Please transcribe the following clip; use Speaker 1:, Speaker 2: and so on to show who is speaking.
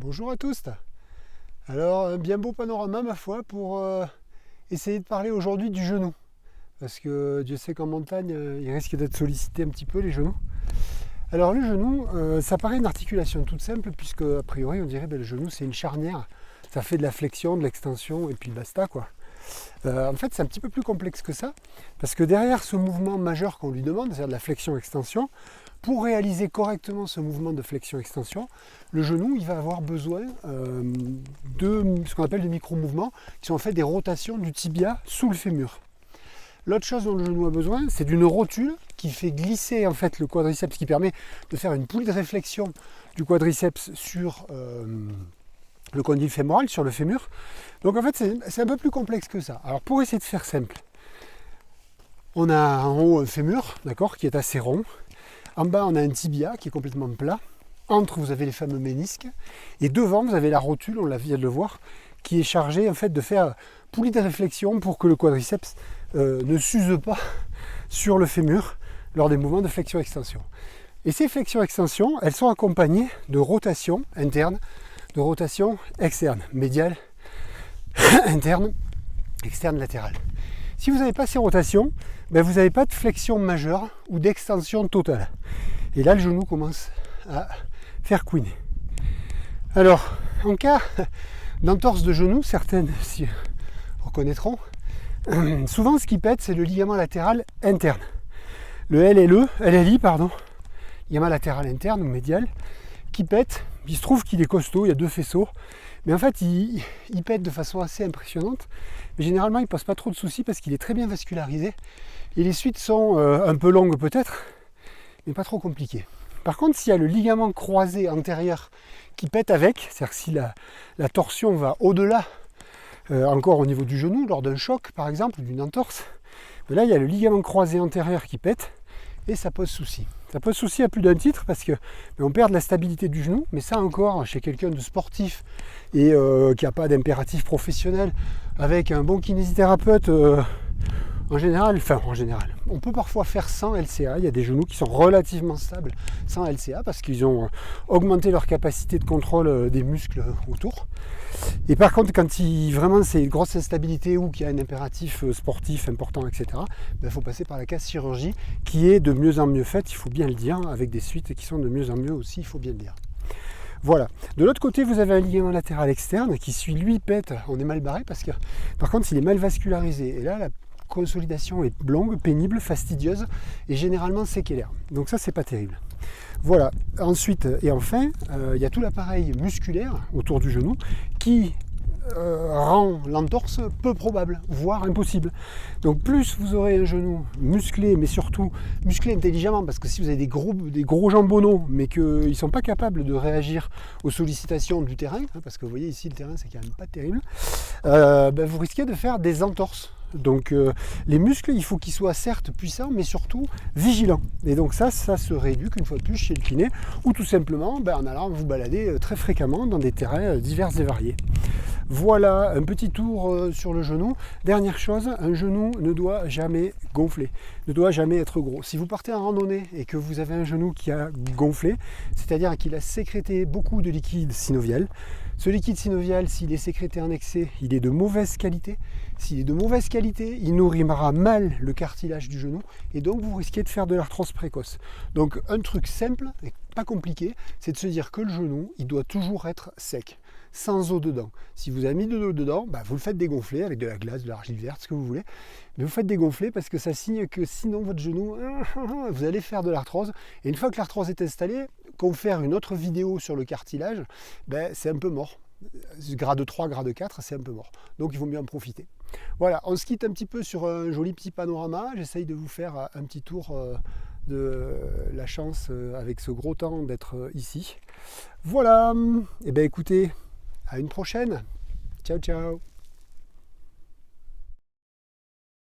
Speaker 1: Bonjour à tous. Alors, un bien beau panorama, ma foi, pour essayer de parler aujourd'hui du genou. Parce que Dieu sait qu'en montagne, il risque d'être sollicité un petit peu les genoux. Alors, le genou, ça paraît une articulation toute simple, puisque a priori, on dirait que le genou, c'est une charnière. Ça fait de la flexion, de l'extension, et puis basta, quoi. En fait, c'est un petit peu plus complexe que ça, parce que derrière ce mouvement majeur qu'on lui demande, c'est-à-dire de la flexion-extension, pour réaliser correctement ce mouvement de flexion-extension, le genou il va avoir besoin de ce qu'on appelle des micro-mouvements, qui sont en fait des rotations du tibia sous le fémur. L'autre chose dont le genou a besoin, c'est d'une rotule qui fait glisser en fait le quadriceps, qui permet de faire une poulie de réflexion du quadriceps sur le condyle fémoral, sur le fémur. Donc en fait c'est un peu plus complexe que ça. Alors pour essayer de faire simple, on a en haut un fémur, d'accord, qui est assez rond. En bas, on a un tibia qui est complètement plat. Entre, vous avez les fameux ménisques. Et devant, vous avez la rotule, on vient de le voir, qui est chargée en fait de faire poulie de réflexion pour que le quadriceps ne s'use pas sur le fémur lors des mouvements de flexion-extension. Et ces flexions-extensions, elles sont accompagnées de rotations internes, de rotations externes, médiales, internes, externes, latérales. Si vous n'avez pas ces rotations, ben vous n'avez pas de flexion majeure ou d'extension totale. Et là, le genou commence à faire couiner. Alors, en cas d'entorse de genou, certaines s'y reconnaîtront, souvent ce qui pète, c'est le ligament latéral interne. Le LLI, ligament latéral interne ou médial, qui pète. Il se trouve qu'il est costaud, il y a deux faisceaux. Mais en fait, il pète de façon assez impressionnante. Mais généralement, il ne pose pas trop de soucis parce qu'il est très bien vascularisé. Et les suites sont un peu longues peut-être, mais pas trop compliquées. Par contre, s'il y a le ligament croisé antérieur qui pète avec, c'est-à-dire que si la torsion va au-delà, encore au niveau du genou, lors d'un choc par exemple, d'une entorse, là il y a le ligament croisé antérieur qui pète et ça pose souci. Ça pose souci à plus d'un titre parce que on perd de la stabilité du genou, mais ça encore, chez quelqu'un de sportif et qui n'a pas d'impératif professionnel, avec un bon kinésithérapeute, en général, on peut parfois faire sans LCA. Il y a des genoux qui sont relativement stables sans LCA parce qu'ils ont augmenté leur capacité de contrôle des muscles autour. Et par contre, quand vraiment c'est une grosse instabilité ou qu'il y a un impératif sportif important, etc., il faut passer par la case chirurgie qui est de mieux en mieux faite, il faut bien le dire, avec des suites qui sont de mieux en mieux aussi, il faut bien le dire. Voilà. De l'autre côté, vous avez un ligament latéral externe qui, lui, pète. On est mal barré parce que, par contre, il est mal vascularisé. Et là, la consolidation est longue, pénible, fastidieuse et généralement séquelaire. Donc ça, c'est pas terrible. Voilà. Ensuite et enfin, il y a tout l'appareil musculaire autour du genou qui rend l'entorse peu probable, voire impossible. Donc plus vous aurez un genou musclé, mais surtout musclé intelligemment, parce que si vous avez des gros jambonneaux, mais qu'ils ne sont pas capables de réagir aux sollicitations du terrain, parce que vous voyez ici le terrain c'est quand même pas terrible, vous risquez de faire des entorses. Donc les muscles, il faut qu'ils soient certes puissants, mais surtout vigilants. Et donc ça se rééduque une fois de plus chez le kiné, ou tout simplement en allant vous balader très fréquemment dans des terrains divers et variés. Voilà un petit tour sur le genou. Dernière chose, un genou ne doit jamais gonfler, ne doit jamais être gros. Si vous partez en randonnée et que vous avez un genou qui a gonflé, c'est-à-dire qu'il a sécrété beaucoup de liquide synovial, ce liquide synovial, s'il est sécrété en excès, il est de mauvaise qualité. S'il est de mauvaise qualité, il nourrira mal le cartilage du genou et donc vous risquez de faire de l'arthrose précoce. Donc un truc simple et pas compliqué, c'est de se dire que le genou, il doit toujours être sec, sans eau dedans. Si vous avez mis de l'eau dedans, vous le faites dégonfler avec de la glace, de l'argile verte, ce que vous voulez. Mais vous faites dégonfler parce que ça signe que sinon votre genou, vous allez faire de l'arthrose. Et une fois que l'arthrose est installée, faire une autre vidéo sur le cartilage, c'est un peu mort. Grade 3, grade 4, c'est un peu mort. Donc il vaut mieux en profiter. Voilà, on se quitte un petit peu sur un joli petit panorama. J'essaye de vous faire un petit tour de la chance avec ce gros temps d'être ici. Voilà, et écoutez, à une prochaine. Ciao, ciao.